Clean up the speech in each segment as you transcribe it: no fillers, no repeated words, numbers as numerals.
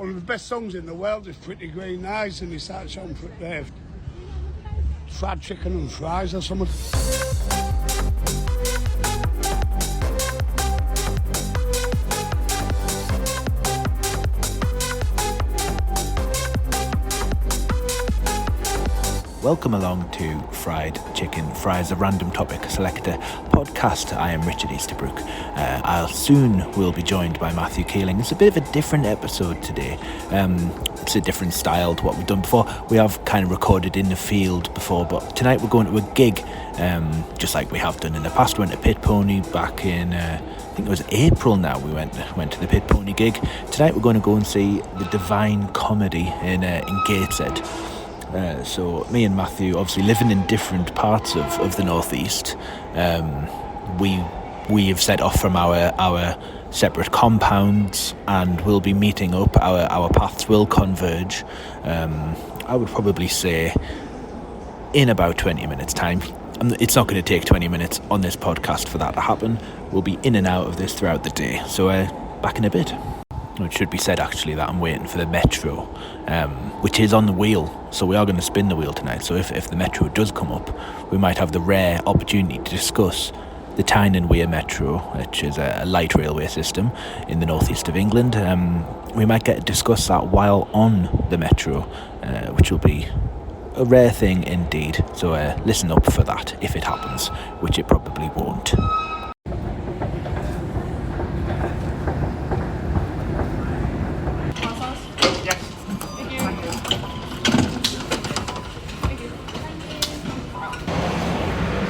One of the best songs in the world is Pretty Green Eyes, and he starts on fried chicken and fries or something. Welcome along to Fried Chicken Fries, a random topic selector podcast. I am Richard Easterbrook. I'll soon will be joined by Matthew Keeling. It's a bit of a different episode today. It's a different style to what we've done before. We have kind of recorded in the field before, but tonight we're going to a gig, just like we have done in the past. We went to Pit Pony back in, I think it was April now. We went to the Pit Pony gig. Tonight we're going to go and see the Divine Comedy in Gateshead. So me and Matthew, obviously living in different parts of the northeast, we have set off from our separate compounds and we'll be meeting up. Our paths will converge. I would probably say in about 20 minutes time. It's not going to take 20 minutes on this podcast for that to happen. We'll be in and out of this throughout the day. So back in a bit. It should be said actually that I'm waiting for the Metro, which is on the wheel, so we are going to spin the wheel tonight. So if the Metro does come up, we might have the rare opportunity to discuss the Tyne and Wear Metro, which is a light railway system in the northeast of England. We might get to discuss that while on the Metro, which will be a rare thing indeed. So listen up for that if it happens, which it probably won't.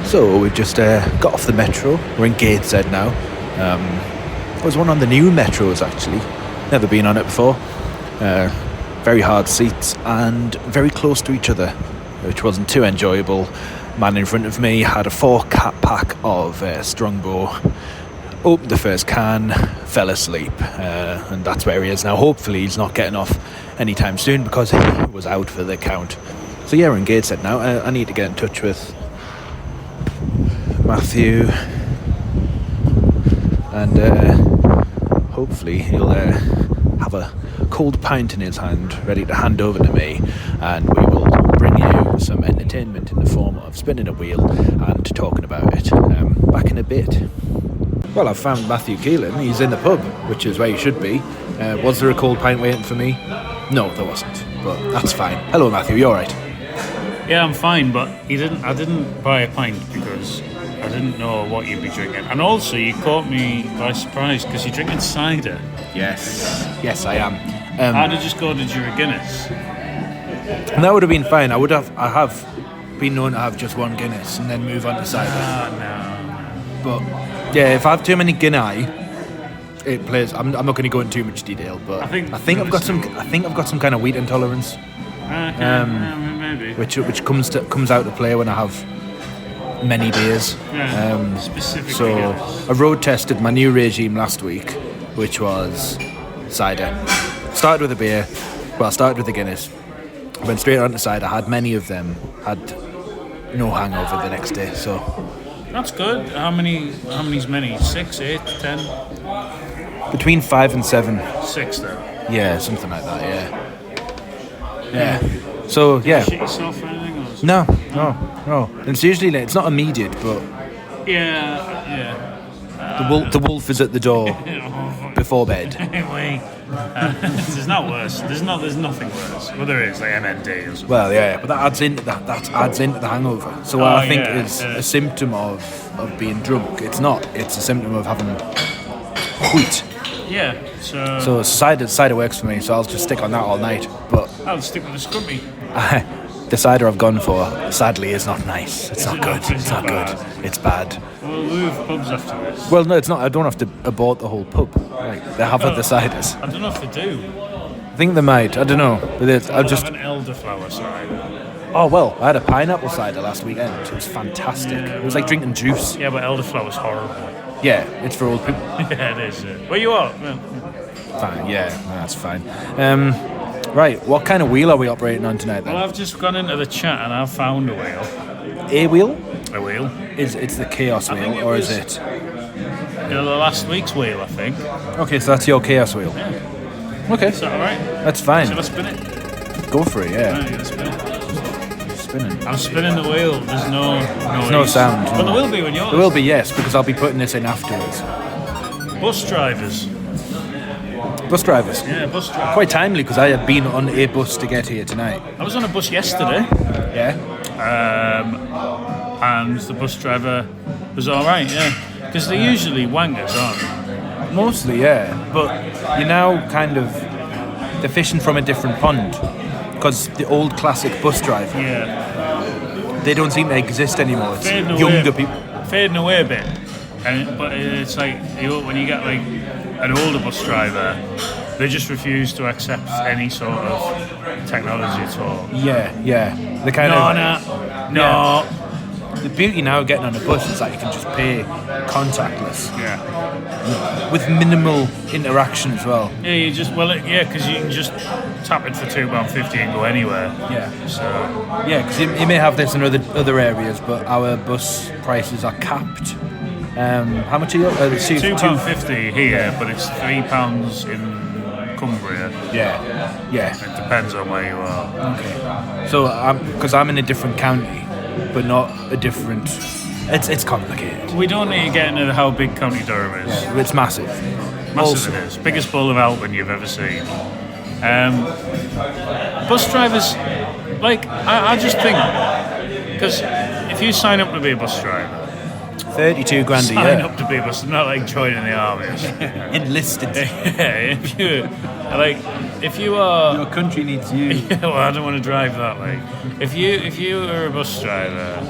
So we've just got off the Metro. We're in Gateshead now. There was one on the new Metros actually. Never been on it before. Very hard seats and very close to each other, which wasn't too enjoyable. Man in front of me had a 4-pack of Strongbow. Opened the first can, fell asleep, and that's where he is now. Hopefully he's not getting off anytime soon because he was out for the count. So yeah, we're in Gateshead now. I need to get in touch with Matthew, and hopefully he'll have a cold pint in his hand ready to hand over to me, and we will bring you some entertainment in the form of spinning a wheel and talking about it back in a bit. Well, I've found Matthew Keelan. He's in the pub, which is where he should be. Was there a cold pint waiting for me? No, there wasn't, but that's fine. Hello Matthew, you alright? Yeah, I'm fine, but I didn't buy a pint because I didn't know what you'd be drinking. And also, you caught me by surprise because you're drinking cider. Yes, I am. I'd have just ordered you a Guinness. And that would have been fine. I have been known to have just one Guinness and then move on to cider. No. But yeah, if I have too many Guinness, it plays. I'm not going to go into too much detail, but I think I've got some kind of wheat intolerance. Maybe. Which comes out to play when I have many beers. Specifically. So I road tested my new regime last week, which was cider. Started with a beer. Well, I started with the Guinness. Went straight on to cider. Had many of them. Had no hangover the next day. So that's good. How many's many? 6, 8, 10? Between 5 and 7. 6 then. Yeah, something like that. Yeah. So yeah. Shit yourself or anything? Or No. It's usually it's not immediate, but yeah. The wolf is at the door before bed. Anyway, there's not worse. There's nothing worse. Well, there is like MND or something. Well, yeah, but that adds into the hangover. So what I think is a symptom of being drunk. It's not. It's a symptom of having wheat. Yeah. So cider works for me. So I'll just stick on that all night. But I'll stick with the scrumpy. The cider I've gone for, sadly, is not nice. It's not good. It's not good. It's bad. We'll move pubs after this. Well, no, it's not. I don't have to abort the whole pub. Like, they have other ciders. I don't know if they do. I think they might. I don't know. I'll just have an elderflower cider. Oh, well, I had a pineapple cider last weekend. It was fantastic. It was like drinking juice. Yeah, but elderflower's horrible. Yeah, it's for old people. Yeah, it is. Where you are? Well, fine, yeah, that's fine. Right, what kind of wheel are we operating on tonight then? Well, I've just gone into the chat and I've found a wheel. A wheel? A wheel. It's the chaos wheel, or is it? The last week's wheel, I think. Okay, so that's your chaos wheel. Yeah. Okay. Is that alright? That's fine. Shall I spin it? Go for it, yeah. Right, gonna spin it. Spinning. I'm spinning the wheel. There's no noise. No sound. But there will be when you're. There will be, yes, because I'll be putting this in afterwards. Bus drivers. Bus drivers. Yeah, bus drivers. Quite timely because I had been on a bus to get here tonight. I was on a bus yesterday. Yeah. And the bus driver was alright, yeah. Because they're usually wangers, aren't they? Mostly, yeah. But you're now kind of they're fishing from a different pond because the old classic bus driver. Yeah. They don't seem to exist anymore. It's Fading younger away, people. Fading away a bit. But it's like when you get like an older bus driver, they just refuse to accept any sort of technology at all. Yeah. The kind No. Yeah. The beauty now of getting on a bus is that you can just pay contactless Yeah. with minimal interaction as well. Yeah, because you can just tap it for £2.50 and go anywhere. Yeah. So Yeah, because you may have this in other areas, but our bus prices are capped. How much are you? £2.50 here, but it's £3 in Cumbria. Yeah. It depends on where you are. Okay. So, because I'm in a different county, but not a different. It's complicated. We don't need to get into how big County Durham is. Yeah, it's massive. Massive it is. Biggest bowl of Alton you've ever seen. Bus drivers, like, I just think, because if you sign up to be a bus driver, 32 grand a sign year. up to be a bus, not like joining the army. Enlisted. Yeah, if you are. Your country needs you. Yeah, well, I don't want to drive that way. If you are a bus driver,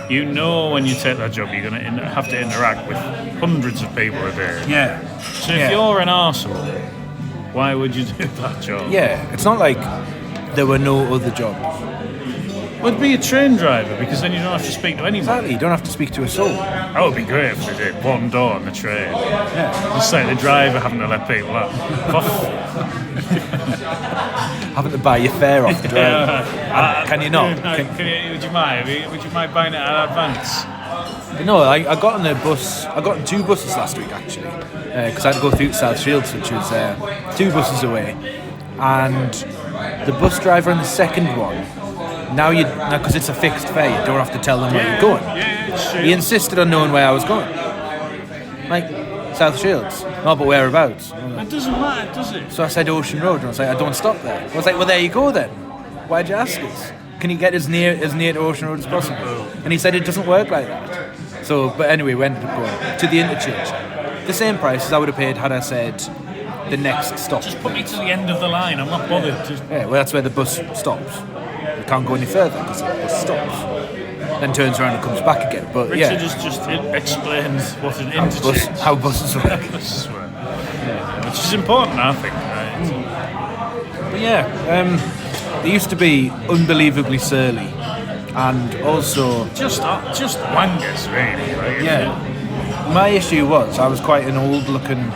you know when you take that job, you're going to have to interact with hundreds of people a day. Yeah. So if you're an arsehole, why would you do that job? Yeah, it's not like there were no other jobs. Would be a train driver, because then you don't have to speak to anyone. Exactly, you don't have to speak to a soul. That would be great if they did. One door on the train. Yeah. Just like the driver having to let people out. Having to buy your fare off the driver. Can you not? Would you mind? Would you mind buying it in advance? No, I got on the bus. I got on 2 buses last week actually, because I had to go through South Shields, which was 2 buses away, and the bus driver on the second one. Now because it's a fixed fare, you don't have to tell them where you're going. Yeah, it's true. He insisted on knowing where I was going. Like South Shields, no, but whereabouts? It doesn't matter, does it? So I said Ocean Road, and I was like, I don't stop there. I was like, well, there you go then. Why'd you ask us? Can you get as near to Ocean Road as possible? And he said it doesn't work like that. So, but anyway, we ended up going to the interchange. The same price as I would have paid had I said the next stop. Just put me to the end of the line. I'm not bothered. Yeah, well, that's where the bus stops. We can't go any further because the bus stops. Then turns around and comes back again. But Richard yeah, just explains what an interchange. how buses work. Which is important, I think. Right? But yeah, they used to be unbelievably surly, and also Just wangers, really. Right? yeah. My issue was I was quite an old-looking,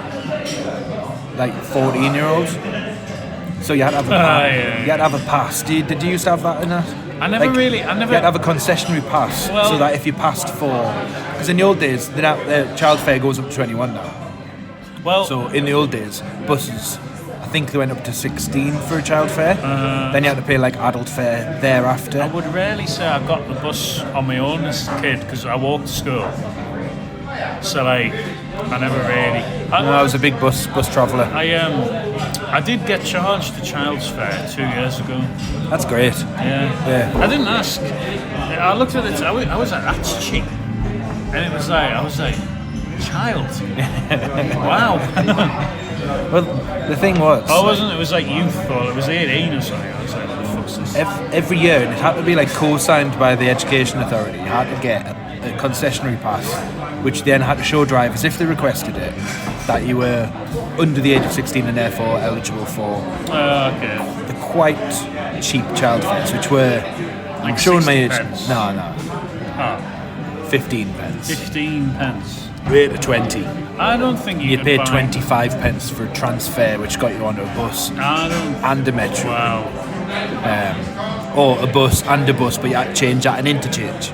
like 14-year-old. So you had to have a pass. You had to have a pass. Did you used to have that in that? I never. You had to have a concessionary pass, so that if you passed because in the old days, the child fare goes up to 21 now. Well, So in the old days, buses, I think they went up to 16 for a child fare. Then you had to pay like adult fare thereafter. I would rarely say I got the bus on my own as a kid because I walked to school. So like, I never really. I was a big bus traveller. I did get charged the child's fare 2 years ago. That's great. Yeah. I didn't ask. I looked at it. I was like, that's cheap. And I was like, child. Wow. Well, the thing was, Oh, wasn't it? It was like youth, or it was 18 or something. I was like, what the fuck's this? every year, and it had to be like co-signed by the Education Authority. You had to get a concessionary pass, which then had to show drivers, if they requested it, that you were under the age of 16 and therefore eligible for Okay. the quite cheap child fares, which were, I'm showing my age. 60 pence. No, Oh, 15 pence. 15 pence. Rate of 20. I don't think You could paid buy- 25 pence for a transfer, which got you onto a bus I don't. and a metro. Wow. Or a bus and a bus, but you had to change at an interchange.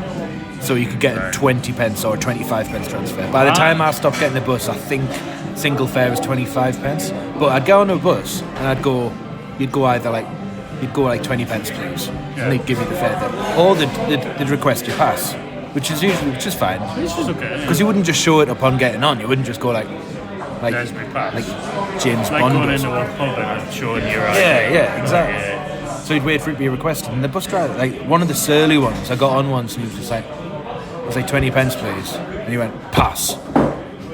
So you could get a 20 pence or a 25 pence transfer. By the time I stopped getting the bus, I think single fare was 25 pence. But I'd go on a bus and you'd go like 20 pence please, and they'd give you the fare then. Or they'd request your pass, which is fine. This is okay. Because you wouldn't just show it upon getting on. You wouldn't just go like there's my pass. Like James like Bond. Going into a pub and showing your ID. Yeah, exactly. So you'd wait for it to be requested, and the bus driver, like one of the surly ones, I got on once and he was just like, it was like 20 pence please, and he went, pass.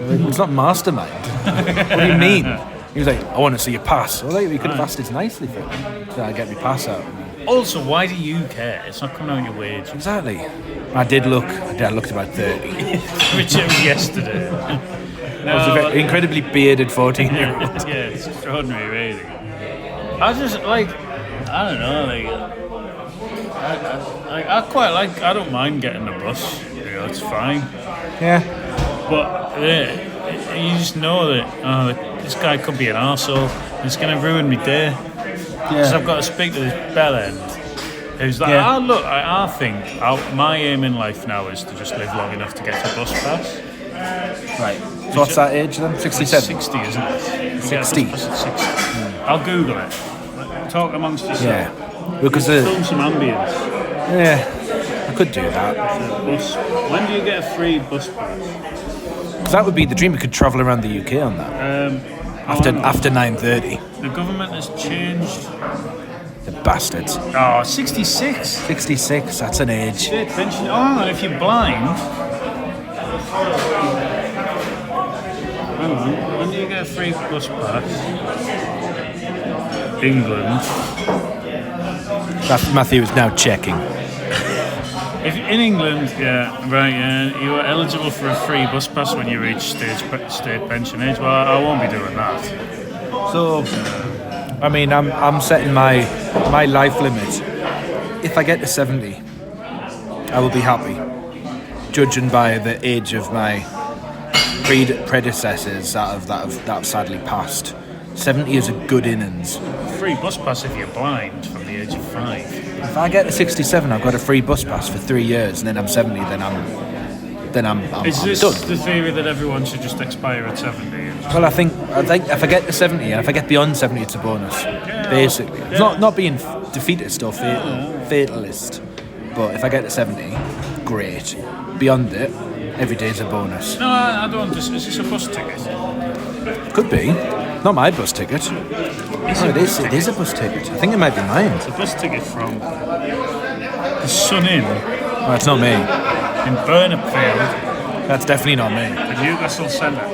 It's not mastermind. What do you mean? He was like, I want to see your pass. Well, like, you could have asked it nicely for him. So I get my pass out. Also, why do you care? It's not coming out your wage. Exactly. I looked about 30. Which it was yesterday. I was a very incredibly bearded 14-year-old. Yeah, it's extraordinary, really. I just, like, I don't know, like, I don't mind getting the bus. You know, it's fine. Yeah. But you just know that this guy could be an arsehole. It's going to ruin my day. Because I've got to speak to this bell end who's like, I think my aim in life now is to just live long enough to get a bus pass. Right. So what's that age then? 67? 60, isn't it? 60. 60. I'll Google it. Talk amongst yourself. Yeah. Because film some ambience. Yeah. I could do that. Bus. When do you get a free bus pass? Because that would be the dream. We could travel around the UK on that. After 9:30. The government has changed. The bastards. Oh, 66. 66. That's an age. State pension. Oh, and if you're blind. Hang on. When do you get a free bus pass? England. Matthew is now checking. If in England, you are eligible for a free bus pass when you reach state pension age. Well, I won't be doing that. So, I mean, I'm setting my life limit. If I get to 70, I will be happy. Judging by the age of my predecessors that have sadly passed, 70 is a good innings. Free bus pass if you're blind from the age of 5. If I get to 67, I've got a free bus pass for 3 years, and then I'm 70, then I'm Is this done. the theory that everyone should just expire at 70? Well, I think if I get to 70, and if I get beyond 70, it's a bonus. Basically, it's not being defeatist or fatalist, but if I get to 70, great. Beyond it, every day is a bonus. No, I don't. Is this a bus ticket? Could be. Not my bus ticket. It is a bus ticket. I think it might be mine. It's a bus ticket from the Sun Inn. Oh, it's not me. In Burnopfield. That's definitely not me. The Newcastle Centre.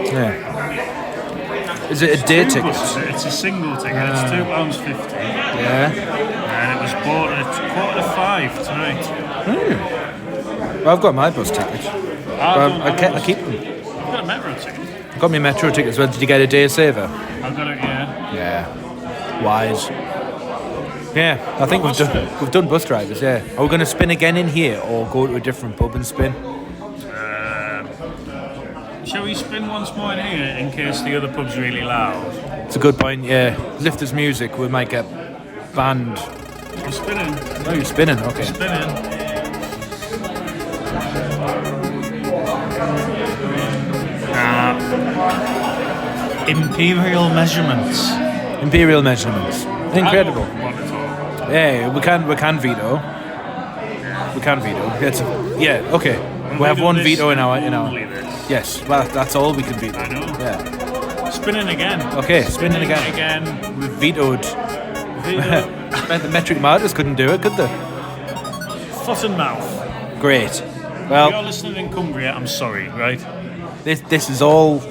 Yeah. Is it a day ticket? It's a single ticket. It's £2.50. Yeah. And it was bought at 4:45 tonight. Well, I've got my bus ticket. I keep them. I've got a metro ticket. I got my metro ticket as well. Did you get a day saver? I've got it, yeah. Yeah. Wise. Yeah, I think we've done bus drivers, yeah. Are we going to spin again in here or go to a different pub and spin? Shall we spin once more in here in case the other pub's really loud? It's a good point, yeah. Lifters music, we might get banned. We're spinning. Oh, you're spinning, okay. Spinning. Imperial measurements. Incredible. Yeah, we can veto. We can veto. Okay. We have one veto in our. Yes. Well, that's all we can veto. I know. Yeah. Spinning again. Okay. Spinning again. We've vetoed. The metric martyrs couldn't do it, could they? Foot and mouth. Great. Well, if you're listening in Cumbria, I'm sorry, right? This is all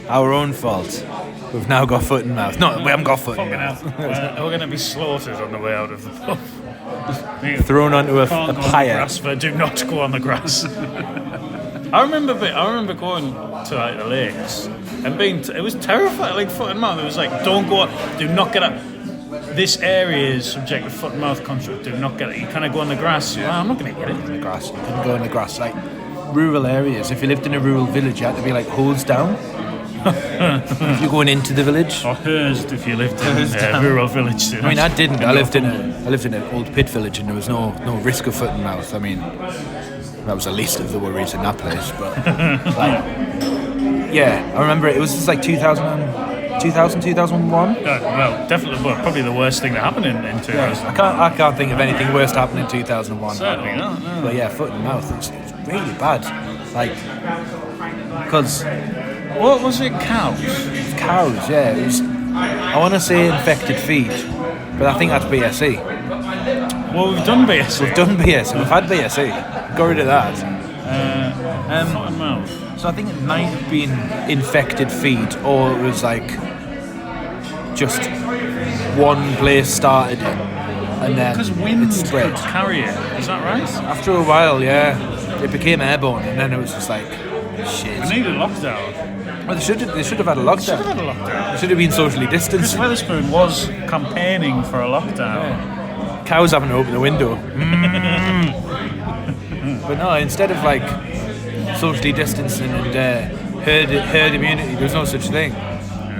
our own fault. We've now got foot and mouth. No, we haven't got foot and mouth. We're going to be slaughtered on the way out of the pub. Thrown onto a pyre. Do not go on the grass. I remember going to like the lakes and it was terrifying, like foot and mouth. It was like, don't go on, do not get up. This area is subject to foot and mouth contract. Do not get it. You kind go on the grass. Yeah. Well, I'm not going to get it on the grass. You couldn't go on the grass. Like rural areas. If you lived in a rural village, you had to be like hosed down. If you're going into the village, or hosed if you lived in a rural village. I mean, I didn't. I lived in an old pit village, and there was no risk of foot and mouth. I mean, that was the least of the worries in that place. But Yeah, I remember it was just like 2001. Well, definitely, but probably the worst thing that happened in 2000. I can't think of anything worse to happen in 2001. Certainly not, no. But yeah, foot and mouth, it's really bad. Like, because... What was it, cows? Cows, yeah. It was, I want to say infected feet, but I think that's BSE. Well, we've done BSE. We've had BSE. Got rid of that. Foot and mouth. So I think it might have been infected feet, or it was like just one place started it, and then Because wind it spread. could carry it. Is that right? After a while, yeah, it became airborne, and then it was just like shit. We needed a lockdown. Well, they should have had a lockdown. They should have been socially distanced. Chris Weatherspoon was campaigning for a lockdown. Yeah. Cows having to open the window. But no, instead of like socially distancing and herd immunity, there's no such thing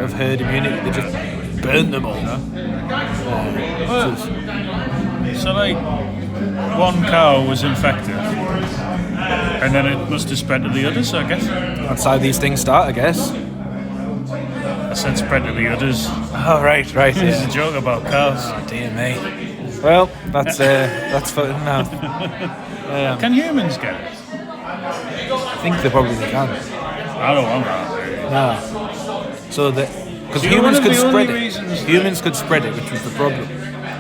of herd immunity. They just burn them all. So like, one cow was infected, and then it must have spread to the others, I guess. That's how these things start, I guess. I said spread to the others. Oh, right. It's Yeah. a joke about cows. Oh, dear me. Well, that's foot and mouth. Can humans get it? I think they probably can. I don't want that. No. So that because See, humans one of could the only spread it. reasons that- Humans could spread it, which was the problem.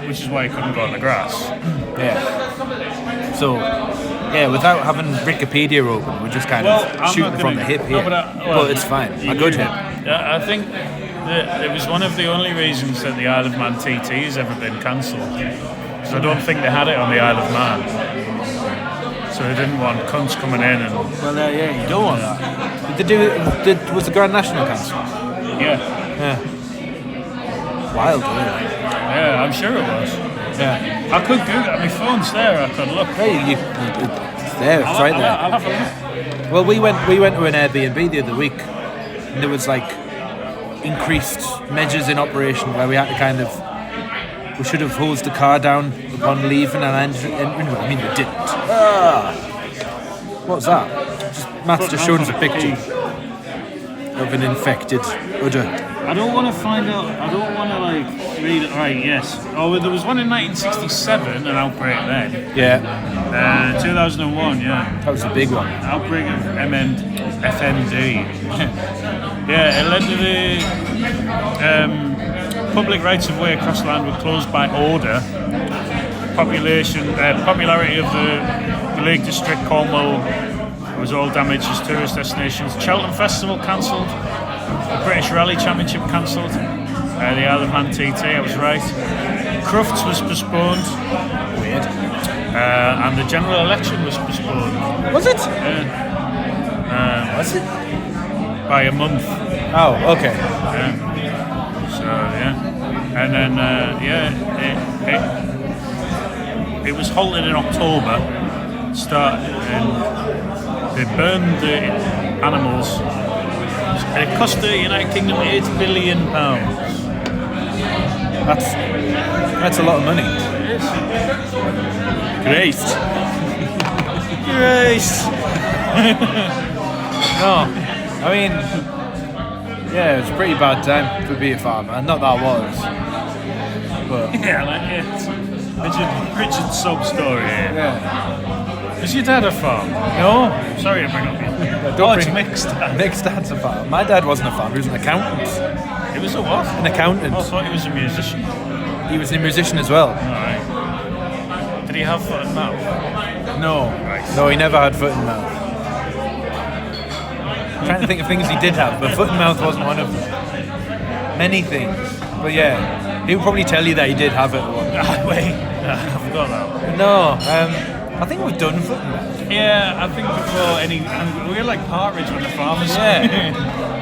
Which is why you couldn't go on the grass. Yeah. So, yeah, without having Wikipedia open, we're just kind of shooting from the hip here. But it's fine. A good hip. Yeah, I think that it was one of the only reasons that the Isle of Man TT has ever been cancelled. So I don't think they had it on the Isle of Man. So they didn't want cunts coming in and... Well, yeah, you don't want that. Did they do it? Was the Grand National cancelled? Yeah. Yeah. Wild, isn't it? Yeah, I'm sure it was. Yeah. I could Google it. My phone's there. I could look. Hey, it's there. It's right there. I'll have a look. Well, we went to an Airbnb the other week, and there was like increased measures in operation where we had to kind of, we should have hosed the car down upon leaving and entering. I mean, we didn't. What's that? Matt's just showed us a picture of an infected udder. I don't want to find out. I don't want to like read it. Right? Yes. Oh, well, there was one in 1967, an outbreak then. Yeah, 2001. Yeah. that was a big one. Outbreak of FMD. Yeah, it led to the public rights of way across land were closed by order. Popularity of the Lake District, Cornwall, was all damaged as tourist destinations. Cheltenham Festival cancelled. The British Rally Championship cancelled. The Isle of Man TT, I was right. Crufts was postponed. Weird. And the general election was postponed. Was it? Was it? By a month. Oh, okay. So, yeah. And then, it was halted in October. They burned the animals. And it cost the United Kingdom £8 billion. That's a lot of money. Great. No, I mean, yeah, it was a pretty bad time to be a farmer. Not that I was, but Yeah, like it. Richard's sub story here. yeah. Is your dad a farm? No, Sorry to bring up you. don't It's bring mixed. Nick's dad's a farmer. My dad wasn't a farmer. He was an accountant. He was a what? An accountant. I thought he was a musician. He was a musician as well. Alright. Did he have foot and mouth? No, no, he never had foot and mouth. I'm trying to think of things he did have, but foot and mouth wasn't one of them. Many things, but yeah, he would probably tell you that he did have it at one. Wait, I forgot that. No, I think we've done foot and mouth. Yeah, I think before we were like partridge with the farmers. Yeah.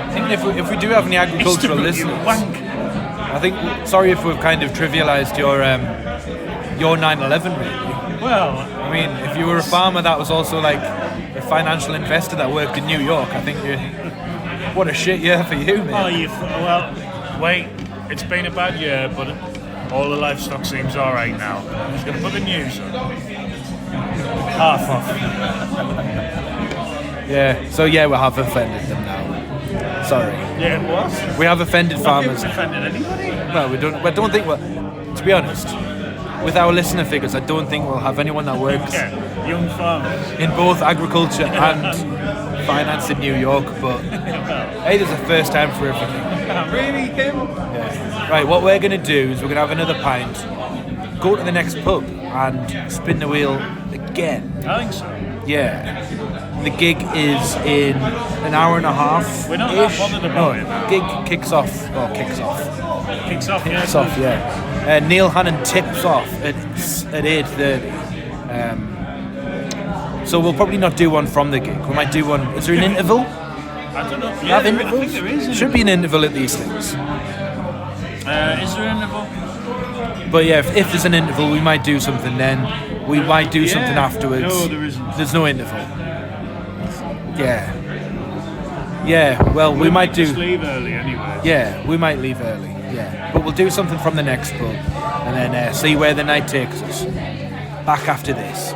I think if we do have any agricultural listeners, wank. I think sorry if we've kind of trivialised your 9/11 really. Well, I mean, if you were a farmer that was also like a financial investor that worked in New York, I think what a shit year for you, man. wait, it's been a bad year, but all the livestock seems alright now. I'm just going to put the news on. Half off. Yeah, so yeah, we have offended them now. Sorry. Yeah, what? We have offended farmers. We offended anybody? Well, we don't. I don't think. To be honest, with our listener figures, I don't think we'll have anyone that works Young farmers. in both agriculture and finance in New York. But hey, there's a first time for everything. Really, him? Yeah. Right. What we're gonna do is we're gonna have another pint, go to the next pub, and spin the wheel again. I think so. Yeah. The gig is in an hour and a half. We're not that bothered about it now. Gig kicks off. Well, kicks off. Kicks off, Kicks off, yeah. Neil Hannon tips off at 8:30. So we'll probably not do one from the gig. We might do one. Is there an interval? I don't know. Yeah, I think there is. Should be an interval at these things. Is there an interval? But yeah, if there's an interval, we might do something then. We might do something afterwards. No, there isn't. There's no interval. Yeah. Yeah, well, we might do... just leave early anyway. Yeah, we might leave early, yeah. But we'll do something from the next pub and then see where the night takes us. Back after this.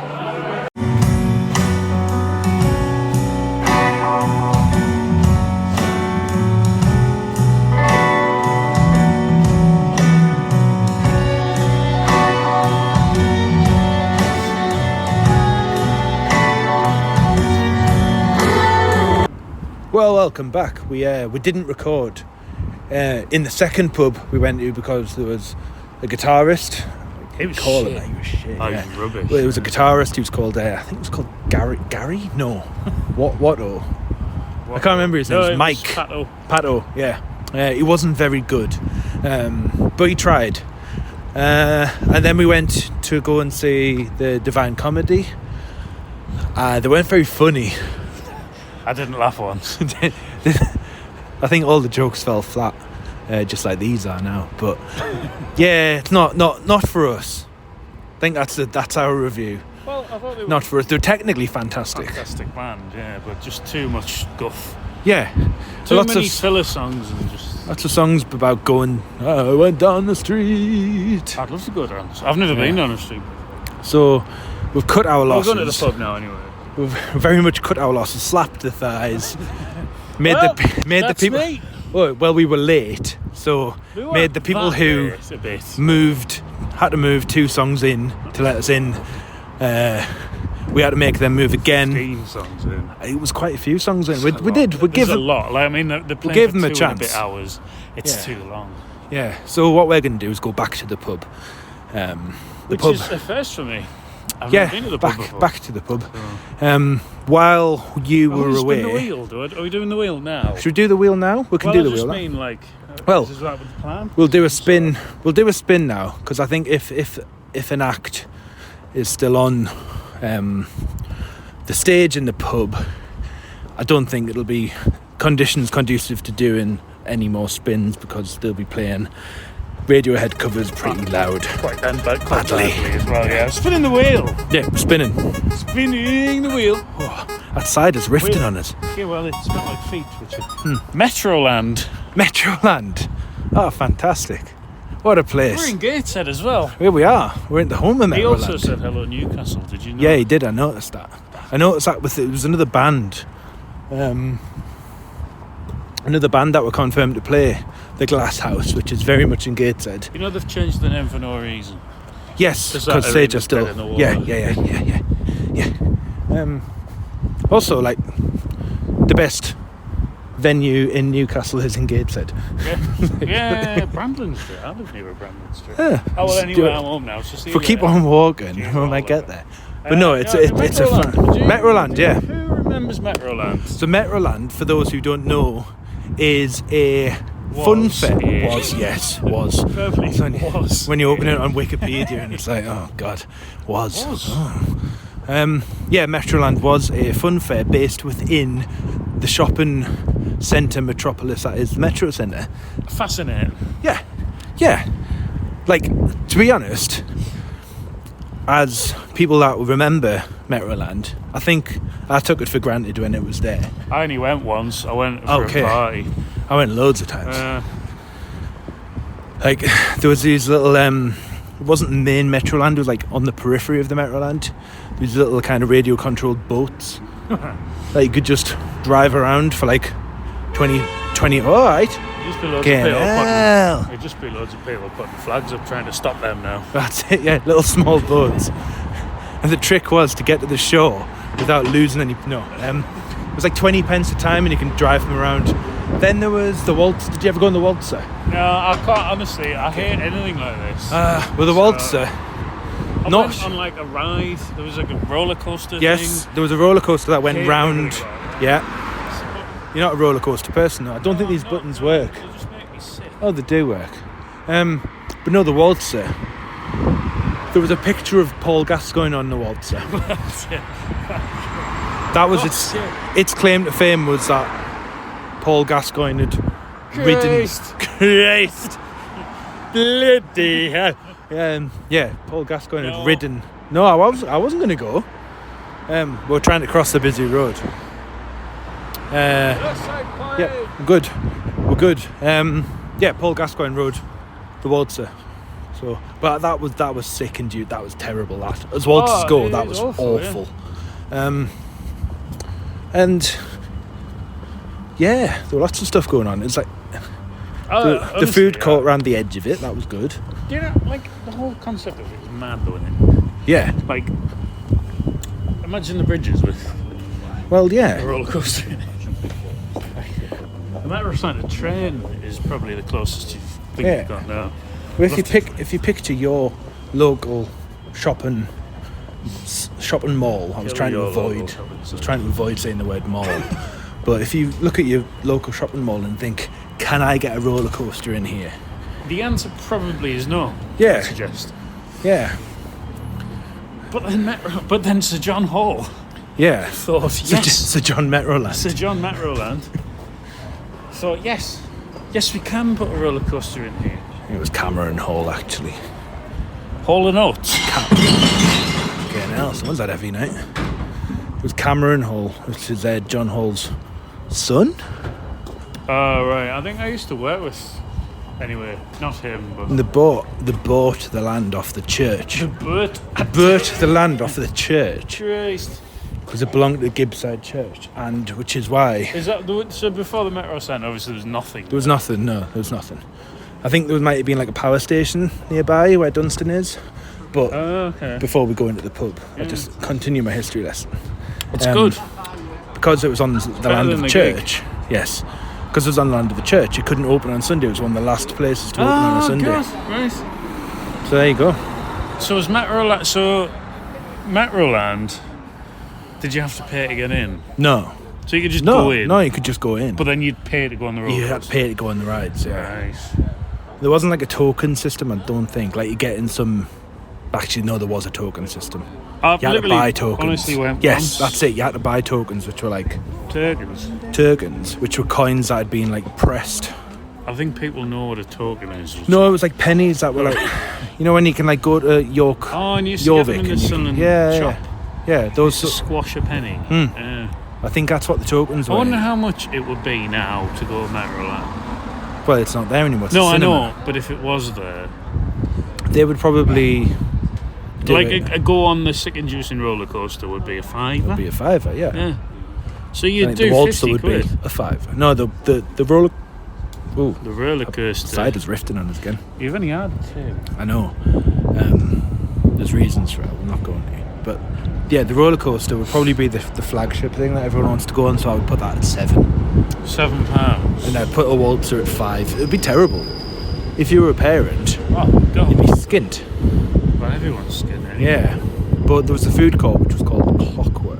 Well, welcome back. We didn't record in the second pub we went to because there was a guitarist. He was Call shit. him. He was shit. Oh, Yeah. he was rubbish. Well, it was a guitarist. He was called. I think it was called Gary. Gary? No. What? Oh, I can't remember his name. No, It was it Mike. was Pato. Yeah. He wasn't very good, but he tried. And then we went to go and see the Divine Comedy. They weren't very funny. I didn't laugh once. I think all the jokes fell flat, just like these are now. But yeah, it's not for us. I think that's our review. Well, I thought they were Not for us. They're technically fantastic. fantastic band, yeah, but just too much guff. Yeah, Too lots many of filler songs and just... lots of songs about going. I went down the street. I'd love to go down. I've never been down the street. So we've cut our We're losses. going to the pub now anyway. We've very much cut our losses. Slapped the thighs. Made the people. Me. Well, we were late, so We weren't made the people that who late, a bit. had to move 2 songs in to let us in. We had to make them move again. 15 songs in. It was quite a few songs in. We Lot. did. We There's gave a it. lot. Like, I mean, they're playing gave for them a 2 and chance. bit hours. It's Yeah. too long. Yeah. So what we're going to do is go back to the pub. The Which pub. is a first for me. I've Yeah, never been to the pub before. back to the pub. While you were Spin away, the wheel, are we doing the wheel now? should we do the wheel now? We can do the wheel now. I just mean, like, Well, this is right with the plan. We'll do a spin. We'll do a spin now because I think if an act is still on the stage in the pub, I don't think it'll be conditions conducive to doing any more spins because they'll be playing Radiohead covers pretty loud. Quite badly Badly. as well, yeah. Spinning the wheel. Yeah, we're spinning. Spinning the wheel. Oh, that cider's rifting on us. Yeah, well, it smelled like feet, which is... Metroland. Metroland. Oh, fantastic. What a place. We're in Gateshead as well. Here we are. We're in the home of Metroland. He also said hello Newcastle, did you know? Yeah, he did. I noticed that. With it was another band. Another band that were confirmed to play the Glass House, which is very much in Gateshead. You know they've changed the name for no reason. Yes, Is that because a Sage are ring still. bell in the wall? Yeah. Also, like the best venue in Newcastle is in Gateshead. Yeah, Brandon Street. I live near Brandon Street. Yeah, Oh, well, let's anyway, do it. I'm home now. So see If we you keep later. on walking, Yeah, we might get there. But no, it's a fun Metroland. Yeah. Who remembers Metroland? So Metroland, for those who don't know, is a fun fair. Was. Perfectly It's when, was. when you open it on Wikipedia and it's like, oh god, was. Oh. Yeah, Metroland was a fun fair based within the shopping centre metropolis that is the Metro Centre. Fascinating. Yeah. Like, to be honest, as people that remember Metroland, I think I took it for granted when it was there. I only went once. I went for Okay. a party. I went loads of times. Like, there was these little, it wasn't the main Metroland, it was like on the periphery of the Metroland. These little kind of radio-controlled boats that you could just drive around for like 20. All right. It'd just be loads of people putting flags up trying to stop them now. That's it. Yeah, little small boats. And the trick was to get to the shore without losing any. No, it was like 20 pence a time, and you can drive them around. Then there was the waltz. Did you ever go on the waltzer? No, I can't. Honestly, I hate anything like this. Well, the waltzer. I went on like a ride. There was like a roller coaster. Yes, there was a roller coaster that went round. Yeah. You're not a roller coaster person, though. I don't think these buttons work. They just make me sick. Oh, they do work. But no, the waltzer. There was a picture of Paul Gascoigne on the waltzer. That was its claim to fame, was that Paul Gascoigne had ridden. Christ! Bloody hell! Yeah, Paul Gascoigne had ridden. No, I wasn't going to go. We were trying to cross the busy road. Yeah, we're good. Yeah, Paul Gascoigne rode the waltzer. So, but that was sick and that was terrible. That as waltzers go, that was awful. Yeah. And yeah, there were lots of stuff going on. It's like the food court around the edge of it. That was good. Do you know, like the whole concept of it is mad, though, isn't it? Yeah. Like, imagine the bridges with. Well, yeah. A roller coaster in it. The matter of fact, a train is probably the closest you've got now. Well, if you picture your local shopping mall, I was trying to avoid saying the word mall. But if you look at your local shopping mall and think, can I get a roller coaster in here? The answer probably is no. Yeah. I suggest. Yeah. But then Sir John Hall. Yeah. Thought yes. Sir John Metroland. Sir John Metroland. Thought yes, we can put a roller coaster in here. It was Cameron Hall, actually. Hall and Oates. Okay, now someone's had heavy night. It was Cameron Hall, which is John Hall's son. Oh, right. I think I used to work with. Anyway, not him, but. And bought the land off the church. Bought the land off the church. Christ. Because it belonged to the Gibbside Church, and which is why. Is that so? Before the Metro Centre, obviously there was nothing. There was nothing. No, there was nothing. I think there might have been like a power station nearby where Dunstan is, but before we go into the pub, I'll just continue my history lesson. It's good because it was on the land of the church. Yes, because it was on the land of the church. It couldn't open on Sunday. It was one of the last places to open on a Sunday. God, right. So there you go. So was Metroland? So Metroland. Did you have to pay to get in? No. So you could just go in? No, you could just go in. But then you'd pay to go on the road. You had to pay to go on the rides, yeah. Nice. There wasn't like a token system, I don't think. Like you get in some... Actually, no, there was a token system. You had to buy tokens. Honestly went yes, that's it. You had to buy tokens, which were like... Tokens, which were coins that had been like pressed. I think people know what a token is. No, it was like pennies that were like... You know when you can like go to York... Oh, and you used to get them in the Sunderland shop. Yeah, those to squash a penny. I think that's what the tokens were. I wonder how much it would be now to go to Metroland. Well, it's not there anymore. It's no, I know, but if it was there, they would probably a go on the sick-inducing roller coaster would be a £5. Would be a £5, yeah. So you'd do the waltzer 50 would quid. be a £5. No, the roller. Ooh, the roller coaster. The cider's rifting on us again. You've only had 2. I know. There's reasons for it. We're not going to. But yeah, the roller coaster would probably be the flagship thing that everyone wants to go on. So I would put that at £7. £7. And I'd put a waltzer at £5. It'd be terrible. If you were a parent, God. you'd be skint. Well, everyone's skint. Anyway. Yeah. But there was a food court which was called Clockwork.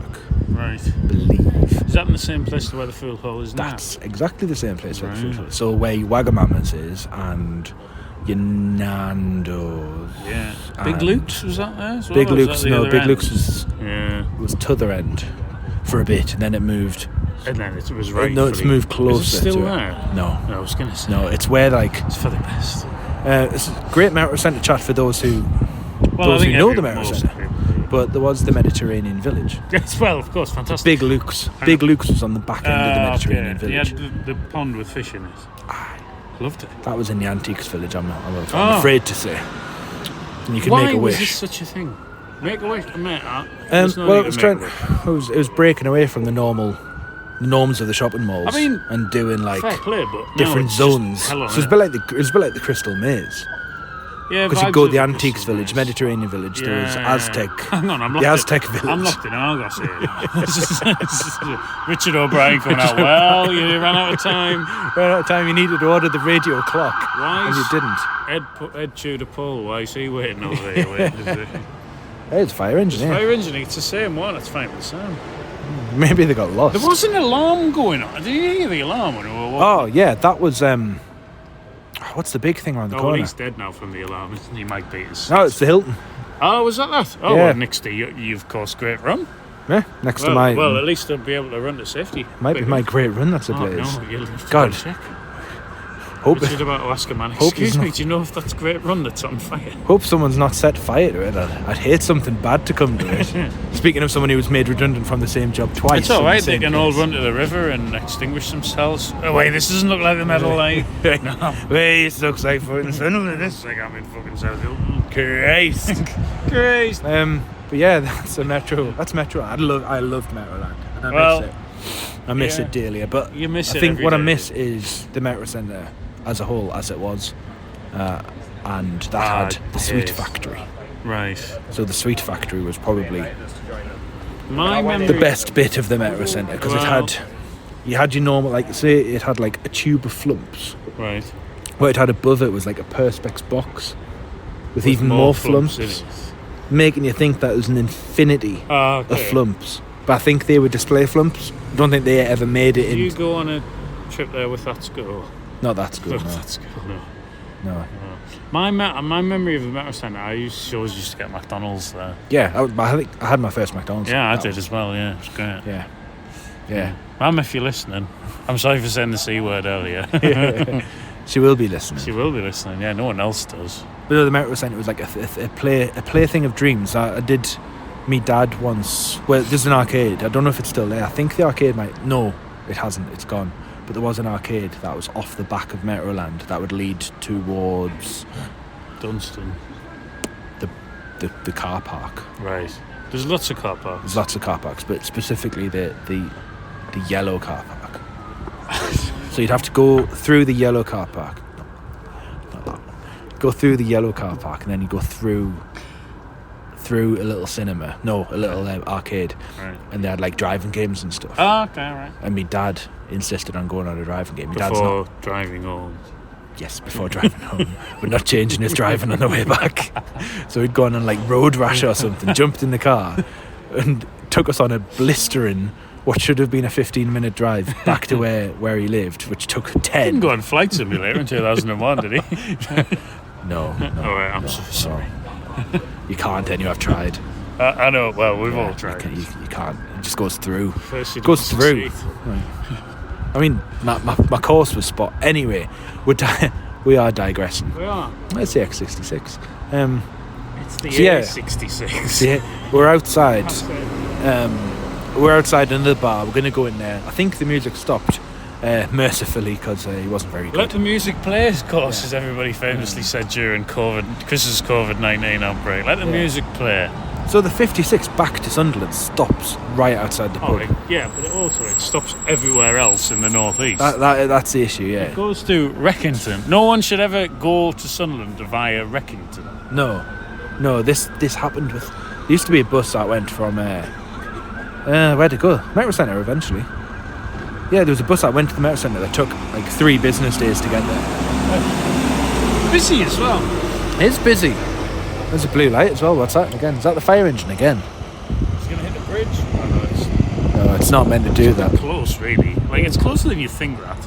Right. I believe. Is that in the same place where the Fool Hall is now? That's exactly the same place where the Fool Hall is. So where your Wagamama's is and your Nando's. Yeah. Big Luke's was that there as well? Big Luke's, no. Big end? Luke's was t'other end for a bit, and then it moved. And then it was right. No, it's moved closer. Is it still to there? No. I was going to say. No, it's where like. It's for the best. It's a great Metro Centre chat for those who. Well, those who know the Metro Centre. But there was the Mediterranean Village. Yes, well, of course, fantastic. Big Luke's. Big Luke's was on the back end of the Mediterranean Village. You had the pond with fish in it. Loved it. That was in the Antiques Village, I'm afraid to say. And you could make a wish. Why was this such a thing? Make a wish, mate. Well, it was breaking away from the normal norms of the shopping malls. I mean, and doing like fair play, but different it's just zones. hell on So it's a bit like the Crystal Maze. Yeah, Because you go to the vibes of Antiques Crystal Village, Maze. Mediterranean Village. There was Aztec. Hang on, I'm the locked Aztec in. Village. I'm locked in Argos here. Richard O'Brien coming out. Well, you ran out of time. Ran out of time. You needed to order the radio clock, Why? and you didn't. Ed Tudor Paul. Why is he waiting over there? Hey, it's a fire engine. Yeah. Fire engine. It's the same one. It's fine with the sound. Maybe they got lost. There was an alarm going on. Did you hear the alarm when we were walking? Oh yeah, that was what's the big thing around the Well, corner? he's dead now from the alarm, isn't he, Mike Peters? No, it's the Hilton. Oh, was that? Oh, Yeah. well, next to you, of course, great run. Yeah, next to Well, my. well, at least they'll be able to run to safety. Might be my great run that's Oh, ablaze. no, you'll have to God. go check. Hope, Richard about to ask a man, Hope excuse he's me, not- do you know if that's great run that's on fire? hope someone's not set fire to it. I'd hate something bad to come to it. Speaking of someone who was made redundant from the same job twice. It's all in right, the they same can all place. run to the river and extinguish themselves. Oh, wait, this doesn't look like the metal line. No. Wait, it looks like fucking Sunderland. It's like I'm in fucking South Hilton. Christ. Christ. But yeah, that's a Metro. That's Metro. I loved Metroland, and I Well, miss it. I miss yeah. it dearly. But You miss I it think every what I day. miss is the Metro Centre as a whole, as it was, and that had the Sweet yes. Factory. Right. So the Sweet Factory was probably My memory... the best bit of the Metro Centre because Well- you had your normal, like say it had like a tube of flumps. Right. What it had above it was like a Perspex box with even more flumps, in it. making you think that it was an infinity of Okay. flumps. But I think they were display flumps. I don't think they ever made it Did you in. go on a trip there with that school? Not that school, With no. that school, no. No. My memory of the Metro Centre, I always used to get McDonald's there. Yeah, I think I had my first McDonald's. Yeah, I That did was- as well, yeah. It was great. Yeah. Yeah. Mum, if you're listening, I'm sorry for saying the C word earlier. She will be listening. She will be listening, yeah, no one else does. But no, the Metro Centre was like a plaything of dreams. I did meet Dad once. Well, there's an arcade. I don't know if it's still there. I think the arcade might. No, it hasn't. It's gone. But there was an arcade that was off the back of Metroland that would lead towards Dunstan. the car park. Right. There's lots of car parks. There's lots of car parks, but specifically the yellow car park. So you'd have to go through the yellow car park. Go through the yellow car park, and then you go through a little cinema. No, a little arcade. Right. And they had like driving games and stuff. Oh, okay, right. And my dad insisted on going on a driving game. My dad's not. Before driving home. Yes, before driving home. But not changing his driving on the way back. So he'd gone on like road rash or something, jumped in the car, and took us on a blistering, what should have been a 15-minute drive back to where he lived, which took 10. Didn't go on Flight Simulator in 2001, did he? No. All right, I'm so sorry. You can't, and you have tried. I know, well, we've all You tried. can't. It just goes through. First you Goes don't through. succeed. I mean, my course was spot. Anyway, we are digressing. We are. It's the X66. It's the So, yeah. A66. So yeah, we're outside. We're outside in the bar. We're going to go in there. I think the music stopped, mercifully, because he wasn't very Let good. the music play, of course, as everybody famously said during Chris's COVID-19 outbreak. Let the music play. So the 56 back to Sunderland stops right outside the pub. Yeah, but it stops everywhere else in the northeast. That's the issue, yeah. It goes to Reckington. No one should ever go to Sunderland via Reckington. No, this happened with... There used to be a bus that went from... where'd it go? Metro Centre eventually. Yeah, there was a bus that went to the Metro Centre that took like 3 business days to get there. Busy as well. It's busy. There's a blue light as well. What's that again? Is that the fire engine again? It's going to hit the bridge. No, it's not meant to do that. Close, really. Like, it's closer than you think that.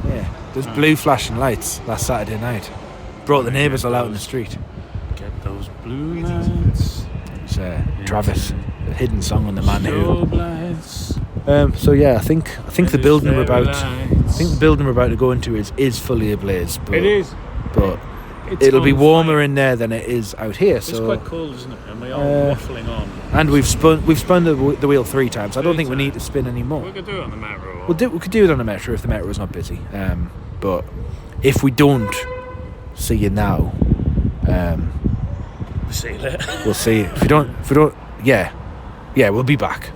Yeah, there's blue flashing lights last Saturday night. Brought the neighbours all out in the street. Get those blue lights. It's Travis, the hidden song on the man who. Strobe lights. So yeah, I think the building we're about. Fairy I think the building we're about to go into is fully ablaze. But, It is. but It's it'll be on warmer fire. in there than it is out here. It's So quite cold, isn't it? And we're all waffling on. and we've spun the wheel 3 times. I don't think we need to spin any more. We could do it on the metro. We could do it on a metro if the metro is not busy. But if we don't see you now, See you later. we'll see. If we don't, yeah, we'll be back.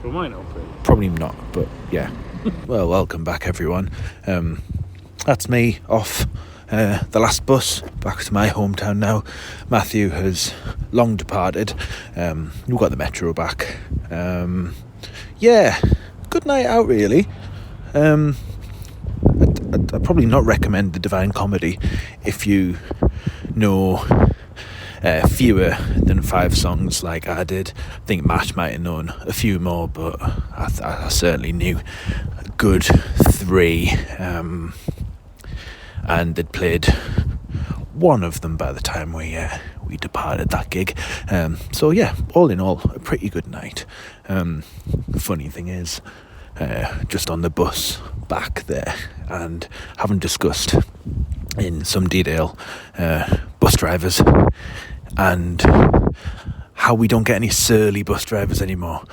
We might not be. Probably not, but yeah. Well, welcome back, everyone. That's me off the last bus back to my hometown now. Matthew has long departed. We've got the metro back. Good night out, really. I'd probably not recommend the Divine Comedy if you know fewer than 5 songs like I did. I think Matt might have known a few more, but I certainly knew a good 3, and they'd played one of them by the time we departed that gig. So yeah, all in all, a pretty good night. Funny thing is, just on the bus back there, and having discussed in some detail bus drivers and how we don't get any surly bus drivers anymore.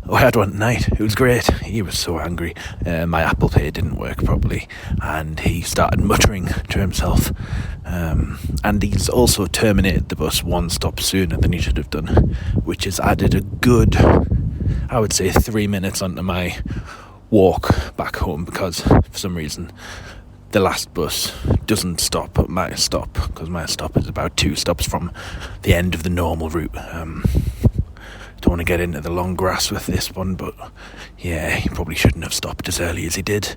I had one tonight. It was great. He was so angry. My Apple Pay didn't work properly, and he started muttering to himself. And he's also terminated the bus 1 stop sooner than he should have done, which has added a good, I would say, 3 minutes onto my walk back home, because for some reason the last bus doesn't stop at my stop, because my stop is about 2 stops from the end of the normal route. Don't want to get into the long grass with this one, but yeah, he probably shouldn't have stopped as early as he did.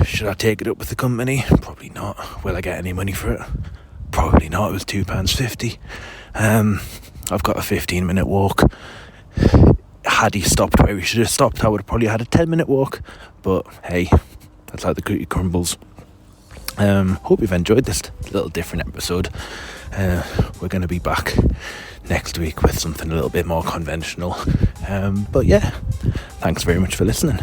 Should I take it up with the company? Probably not. Will I get any money for it? Probably not. It was £2.50. I've got a 15-minute walk. Had he stopped where he should have stopped, I would have probably had a 10-minute walk, but hey, that's how the cookie crumbles. Hope you've enjoyed this little different episode. We're going to be back next week with something a little bit more conventional. But yeah, thanks very much for listening.